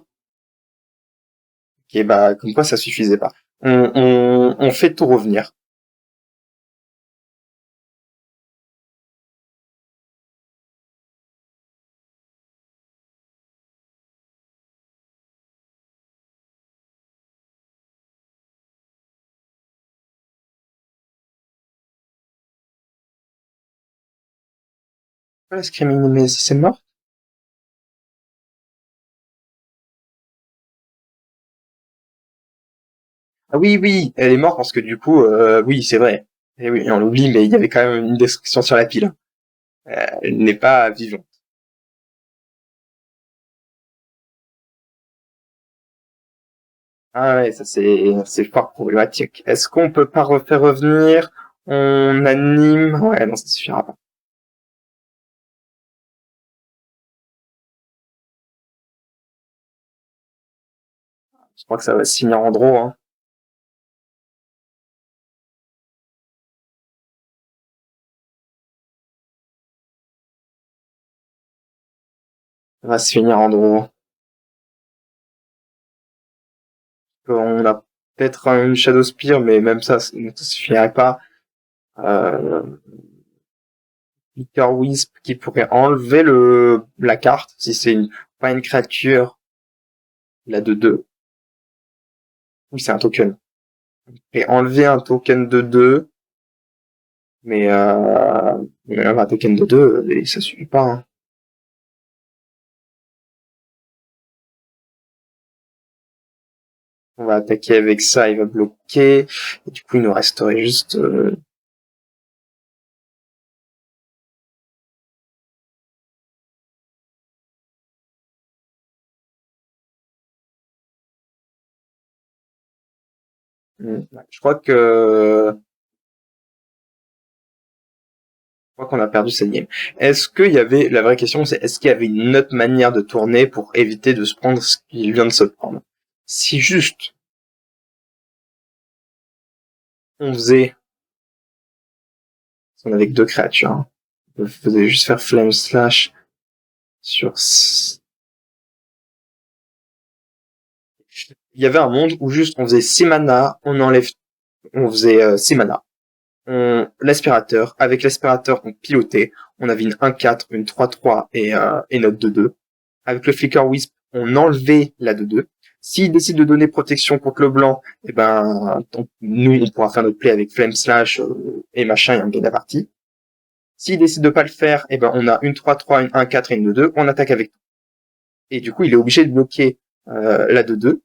Ok, bah, comme quoi ça suffisait pas. On fait tout revenir. La Screaming Nemesis, c'est mort? Ah oui, oui, elle est morte parce que du coup, oui, c'est vrai. Et oui, on l'oublie, mais il y avait quand même une destruction sur la pile. Elle n'est pas vivante. Ah ouais, ça c'est fort problématique. Est-ce qu'on peut pas refaire revenir? On anime? Ouais, non, ça suffira pas. Je crois que ça va se finir en draw, hein. Ça va se finir en draw. On a peut-être une Shadow Spear, mais même ça suffirait pas. Euh, Flicker Wisp qui pourrait enlever la carte, si c'est pas une créature, la de 2. Oui, c'est un token. Et enlever un token de 2, mais même un token de 2, ça suffit pas, hein. On va attaquer avec ça, il va bloquer. Et du coup, il nous resterait juste... je crois qu'on a perdu cette game. Est-ce qu'il y avait... La vraie question, c'est est-ce qu'il y avait une autre manière de tourner pour éviter de se prendre ce qu'il vient de se prendre? Si juste on faisait... On avait que deux créatures, hein. On faisait juste faire Flame Slash sur... Il y avait un monde où juste on faisait 6 mana, on faisait 6 mana. L'aspirateur, avec l'aspirateur on pilotait, on avait une 1-4, une 3-3 et notre 2-2. Avec le Flicker Wisp, on enlevait la 2-2. S'il décide de donner protection contre le blanc, eh ben, nous, on pourra faire notre play avec Flame Slash et machin et on gagne la partie. S'il décide de pas le faire, eh ben, on a une 3-3, une 1-4 et une 2-2, on attaque avec tout. Et du coup, il est obligé de bloquer la 2-2.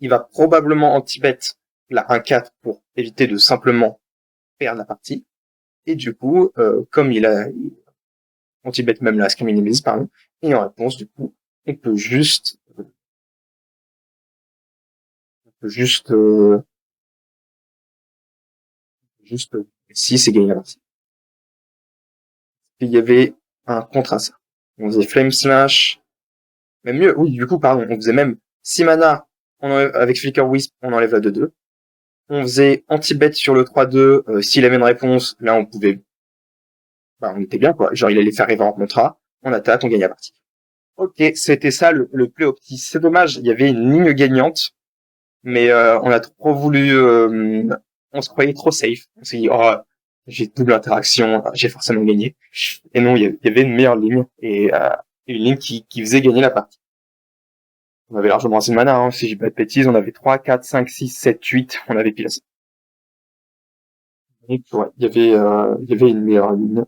Il va probablement anti-bet la 1-4 pour éviter de simplement perdre la partie. Et du coup, comme anti-bet même la Screaming Nemesis, pardon, et en réponse, du coup, on peut juste juste 6 et gagner la partie. Il y avait un contre à ça. On faisait Flame Slash, même mieux, oui, du coup, pardon, on faisait même 6 mana, avec Flicker Wisp, on enlève la 2-2. On faisait anti-bet sur le 3-2, s'il avait une réponse, là on pouvait, on était bien quoi, genre il allait faire Revenant Mantra, on attaque, on gagne la partie. Ok, c'était ça le play opti. C'est dommage, il y avait une ligne gagnante, mais on a trop voulu, on se croyait trop safe. On s'est dit, oh, j'ai double interaction, j'ai forcément gagné. Et non, il y avait une meilleure ligne, et une ligne qui faisait gagner la partie. On avait largement assez de mana, hein, si j'ai pas de bêtises, on avait 3, 4, 5, 6, 7, 8, on avait pile assez. Donc, ouais, il y avait une meilleure ligne.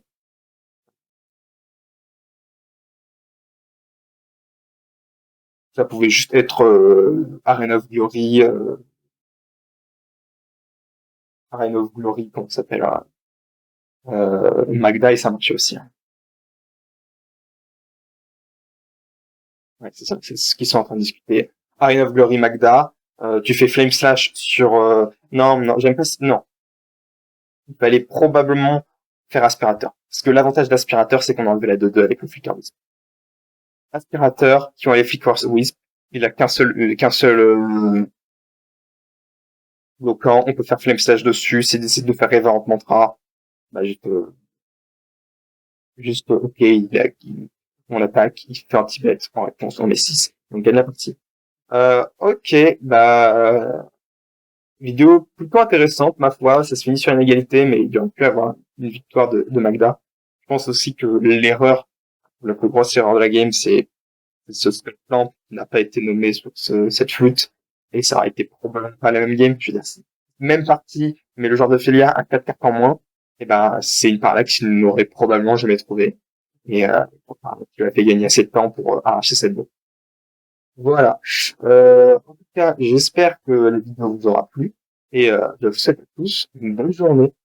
Ça pouvait juste être Arena of Glory, comment ça s'appelle, Magda, et ça marchait aussi. Hein. Ouais, c'est ça, c'est ce qu'ils sont en train de discuter. Arena of Glory, Magda, tu fais Flame Slash sur... non, j'aime pas... Non. Il fallait probablement faire Aspirateur. Parce que l'avantage d'Aspirateur, c'est qu'on a enlevé la 2-2 avec le Flicker Wisp. Aspirateur, qui ont les Flicker Wisp, il a qu'un seul bloquant, on peut faire Flame Slash dessus, s'il décide de faire Reverent Mantra, ok, on attaque, il fait un Tibet, en réponse, on met 6, on gagne la partie. Ok, vidéo plutôt intéressante, ma foi, ça se finit sur une égalité, mais il y aurait pu avoir une victoire de Magda. Je pense aussi que l'erreur, la plus grosse erreur de la game, c'est ce Spell Plant qui n'a pas été nommé sur cette flûte, et ça aurait été probablement pas la même game, je veux dire, même partie, mais le genre de Félia à 4 cartes en moins, et c'est une parallaxe qu'il n'aurait probablement jamais trouvé. Et tu as fait gagner assez de temps pour arracher cette boucle. Voilà. En tout cas, j'espère que la vidéo vous aura plu, et je vous souhaite à tous une bonne journée.